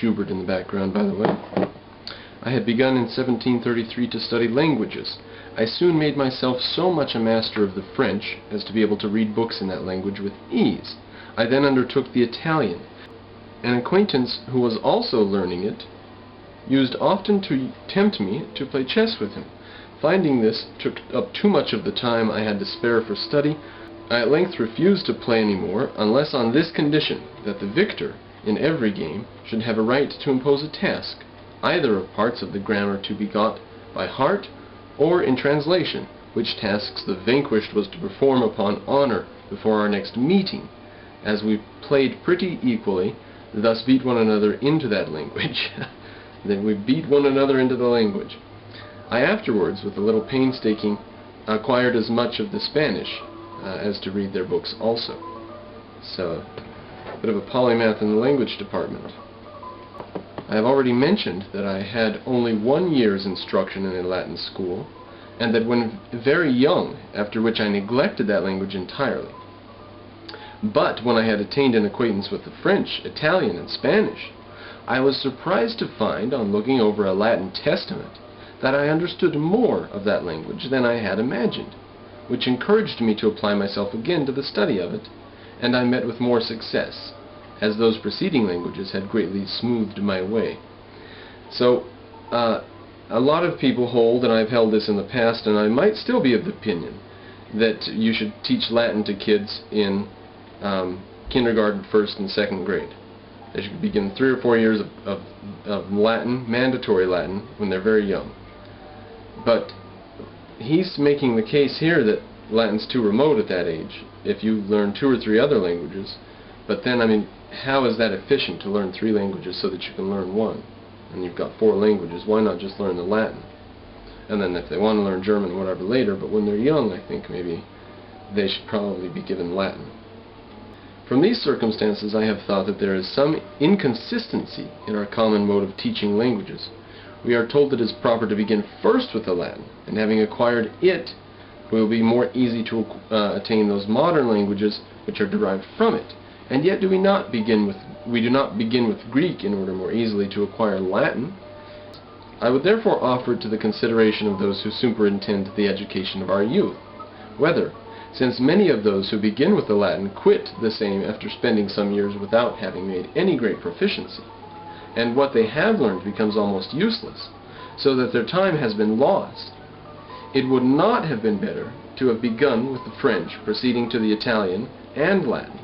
Schubert in the background, by the way. I had begun in 1733 to study languages. I soon made myself so much a master of the French as to be able to read books in that language with ease. I then undertook the Italian. An acquaintance who was also learning it used often to tempt me to play chess with him. Finding this took up too much of the time I had to spare for study, I at length refused to play any more, unless on this condition, that the victor in every game should have a right to impose a task, either of parts of the grammar to be got by heart, or in translation, which tasks the vanquished was to perform upon honor before our next meeting. As we played pretty equally, thus beat one another into that language. Then we beat one another into the language. I afterwards, with a little painstaking, acquired as much of the Spanish as to read their books also. So, a bit of a polymath in the language department. I have already mentioned that I had only 1 year's instruction in a Latin school, and that when very young, after which I neglected that language entirely. But when I had attained an acquaintance with the French, Italian, and Spanish, I was surprised to find, on looking over a Latin Testament, that I understood more of that language than I had imagined, which encouraged me to apply myself again to the study of it, and I met with more success, as those preceding languages had greatly smoothed my way. So, a lot of people hold, and I've held this in the past, and I might still be of the opinion, that you should teach Latin to kids in kindergarten, first and second grade. They should begin 3 or 4 years of Latin, mandatory Latin, when they're very young. But he's making the case here that Latin's too remote at that age, if you learn 2 or 3 other languages. But then, I mean, how is that efficient to learn 3 languages so that you can learn 1? And you've got 4 languages, why not just learn the Latin? And then if they want to learn German or whatever later, but when they're young, I think maybe they should probably be given Latin. From these circumstances, I have thought that there is some inconsistency in our common mode of teaching languages. We are told that it is proper to begin first with the Latin, and having acquired it, it will be more easy to attain those modern languages which are derived from it. And yet do we do not begin with Greek in order more easily to acquire Latin. I would therefore offer it to the consideration of those who superintend the education of our youth, whether, since many of those who begin with the Latin quit the same after spending some years without having made any great proficiency, and what they have learned becomes almost useless, so that their time has been lost, it would not have been better to have begun with the French, proceeding to the Italian and Latin.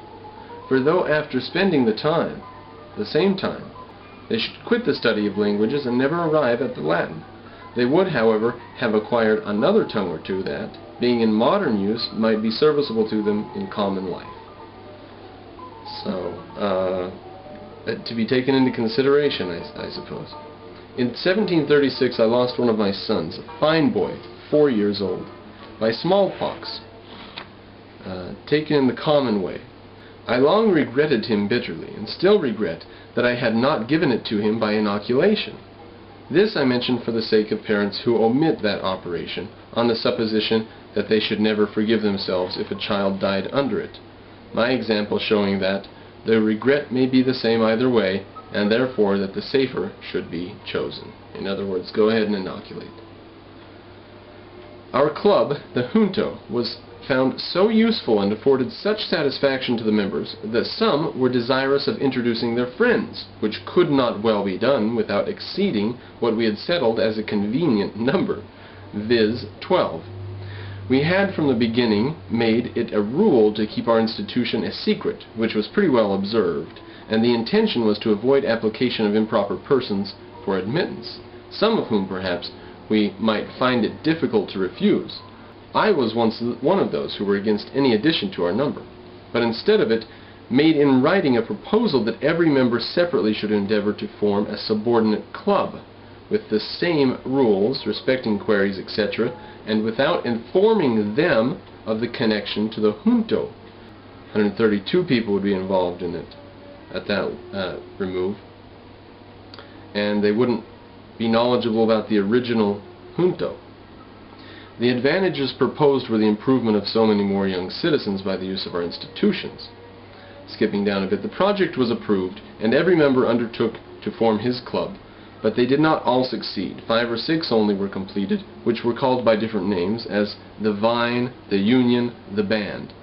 For though after spending the same time, they should quit the study of languages and never arrive at the Latin, they would, however, have acquired another tongue or two that, being in modern use, might be serviceable to them in common life. So, to be taken into consideration, I suppose. In 1736, I lost one of my sons, a fine boy, 4 years old, by smallpox, taken in the common way. I long regretted him bitterly, and still regret that I had not given it to him by inoculation. This I mention for the sake of parents who omit that operation, on the supposition that they should never forgive themselves if a child died under it. My example showing that the regret may be the same either way, and therefore that the safer should be chosen. In other words, go ahead and inoculate. Our club, the junto, was found so useful and afforded such satisfaction to the members that some were desirous of introducing their friends, which could not well be done without exceeding what we had settled as a convenient number, viz. 12. We had from the beginning made it a rule to keep our institution a secret, which was pretty well observed, and the intention was to avoid application of improper persons for admittance, some of whom perhaps we might find it difficult to refuse. I was once one of those who were against any addition to our number, but instead of it, made in writing a proposal that every member separately should endeavor to form a subordinate club, with the same rules respecting queries, etc., and without informing them of the connection to the junto. 132 people would be involved in it at that remove, and they wouldn't be knowledgeable about the original junto. The advantages proposed were the improvement of so many more young citizens by the use of our institutions. Skipping down a bit, the project was approved, and every member undertook to form his club, but they did not all succeed. 5 or 6 only were completed, which were called by different names, as the Vine, the Union, the Band.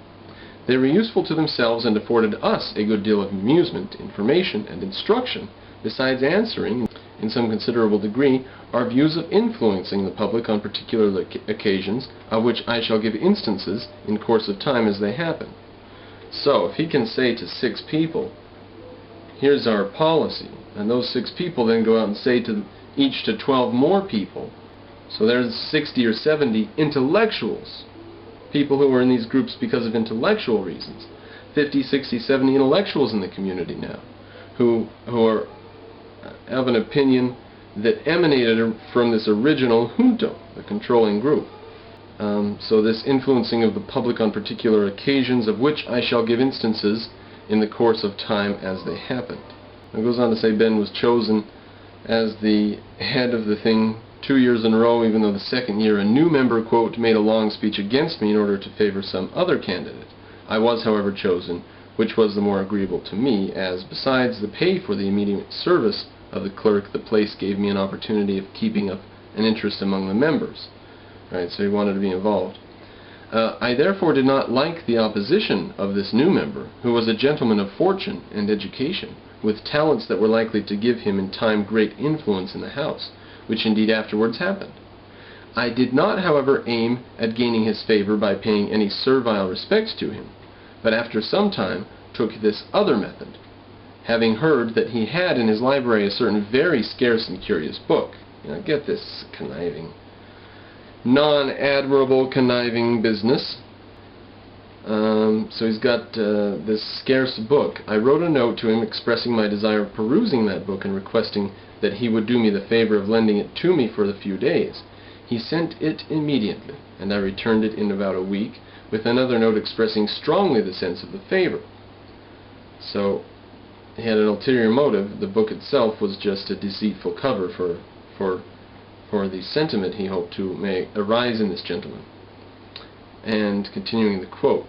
They were useful to themselves and afforded us a good deal of amusement, information, and instruction, besides answering, in some considerable degree, our views of influencing the public on particular occasions, of which I shall give instances in course of time as they happen. So, if he can say to 6 people, here's our policy, and those 6 people then go out and say to each to 12 more people, so there's 60 or 70 intellectuals, people who are in these groups because of intellectual reasons. 50, 60, 70 intellectuals in the community now, who are of an opinion that emanated from this original junto, the controlling group. So this influencing of the public on particular occasions, of which I shall give instances in the course of time as they happened. It goes on to say Ben was chosen as the head of the thing 2 years in a row, even though the second year a new member, quote, made a long speech against me in order to favor some other candidate. I was, however, chosen, which was the more agreeable to me, as, besides the pay for the immediate service of the clerk, the place gave me an opportunity of keeping up an interest among the members. Right, so he wanted to be involved. I therefore did not like the opposition of this new member, who was a gentleman of fortune and education, with talents that were likely to give him in time great influence in the house, which indeed afterwards happened. I did not, however, aim at gaining his favor by paying any servile respects to him, but after some time took this other method, having heard that he had in his library a certain very scarce and curious book. Get this conniving, non-admirable conniving business. So he's got this scarce book. I wrote a note to him expressing my desire of perusing that book and requesting that he would do me the favor of lending it to me for a few days. He sent it immediately, and I returned it in about a week with another note expressing strongly the sense of the favor. So he had an ulterior motive. The book itself was just a deceitful cover for the sentiment he hoped to may arise in this gentleman. And continuing the quote,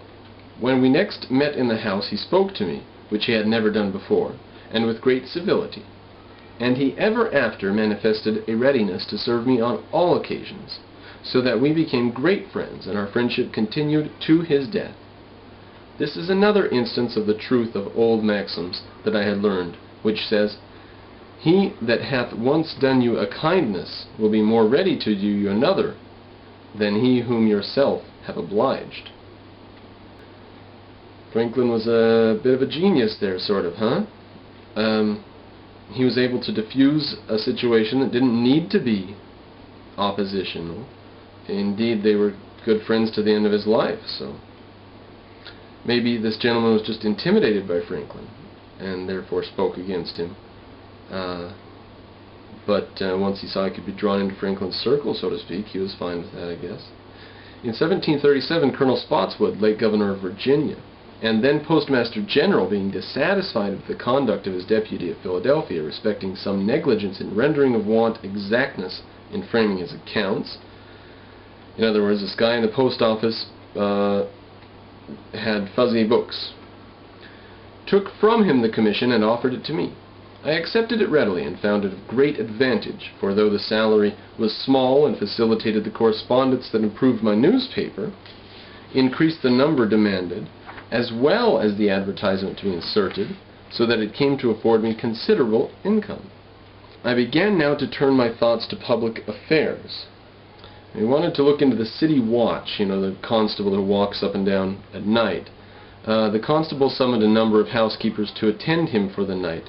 when we next met in the house he spoke to me, which he had never done before, and with great civility, and he ever after manifested a readiness to serve me on all occasions, so that we became great friends, and our friendship continued to his death. This is another instance of the truth of old maxims that I had learned, which says, he that hath once done you a kindness will be more ready to do you another than he whom yourself have obliged. Franklin was a bit of a genius there, sort of, huh? He was able to diffuse a situation that didn't need to be oppositional. Indeed, they were good friends to the end of his life, so maybe this gentleman was just intimidated by Franklin and therefore spoke against him. But once he saw he could be drawn into Franklin's circle, so to speak, he was fine with that, I guess. In 1737, Colonel Spotswood, late governor of Virginia, and then Postmaster General, being dissatisfied with the conduct of his deputy at Philadelphia respecting some negligence in rendering of want exactness in framing his accounts. In other words, this guy in the post office had fuzzy books. Took from him the commission and offered it to me. I accepted it readily and found it of great advantage, for though the salary was small and facilitated the correspondence that improved my newspaper, increased the number demanded, as well as the advertisement to be inserted, so that it came to afford me considerable income. I began now to turn my thoughts to public affairs. I wanted to look into the city watch, the constable who walks up and down at night. The constable summoned a number of housekeepers to attend him for the night.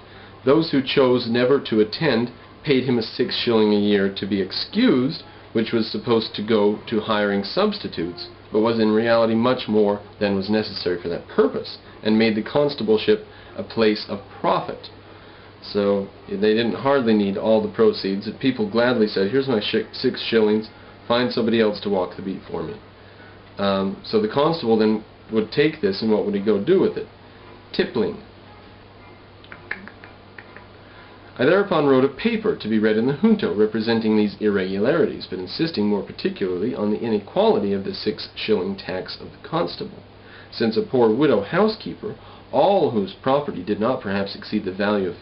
Those who chose never to attend paid him a 6 shilling a year to be excused, which was supposed to go to hiring substitutes, but was in reality much more than was necessary for that purpose, and made the constableship a place of profit. So they didn't hardly need all the proceeds. The people gladly said, here's my 6 shillings, find somebody else to walk the beat for me. So the constable then would take this, and what would he go do with it? Tippling. I thereupon wrote a paper to be read in the junto representing these irregularities, but insisting more particularly on the inequality of the 6 shilling tax of the constable, since a poor widow housekeeper, all whose property did not perhaps exceed the value of